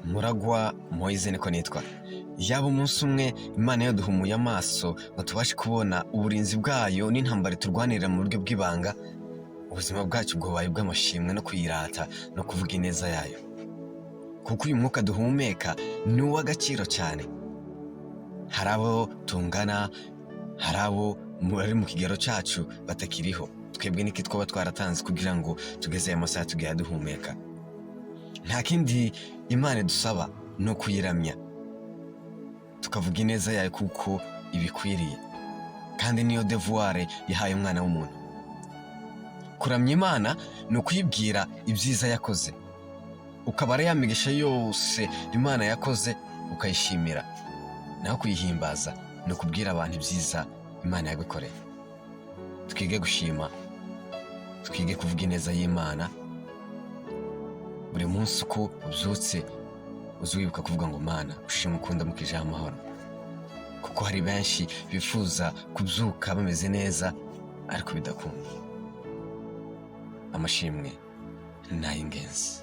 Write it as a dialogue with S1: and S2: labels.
S1: Muragwa Moise niko nitwa. Yaba umunsi umwe Imana yaduhumuye amaso ngo tubashe kubona uburinzi bwayo n'intambara turwanirira mu buryo bw'ibanga, ubuzima bwacu bwobaye bw'amashimwe no kuyirata no kuvuga ineza yayo. Kuko uyu mwuka duhumeka ni uw'agaciro cyane. Hari abo tungana, hari abo bari mu kigero cyacu batakiriho. Twebwe niki twaba twaratanze kugira ngo tugeze aya masaha tugiye duhumeka. Nta kindi Imana dusaba no kuyiramya, tukavuga ineza yayo kuko ibikwiriye, kandi niyo devoir yahaye umwana w'umuntu. Kuramya Imana ni ukuyibwira ibyiza yakoze, ukabara ya migisha yose Imana yakoze ukayishimira. Naho kuyihimbaza ni ukubwira abantu ibyiza Imana yagukoreye. Twige gushima, twige kuvuga ineza y'Imana. Buri munsi uko ubyutse uzibuka kuvuga ngo Mana ushima ukunda mukijeho amahoro, kuko hari benshi bifuza kubyuka bameze neza ariko bidakunda. Amashimwe ni ay'ingenzi.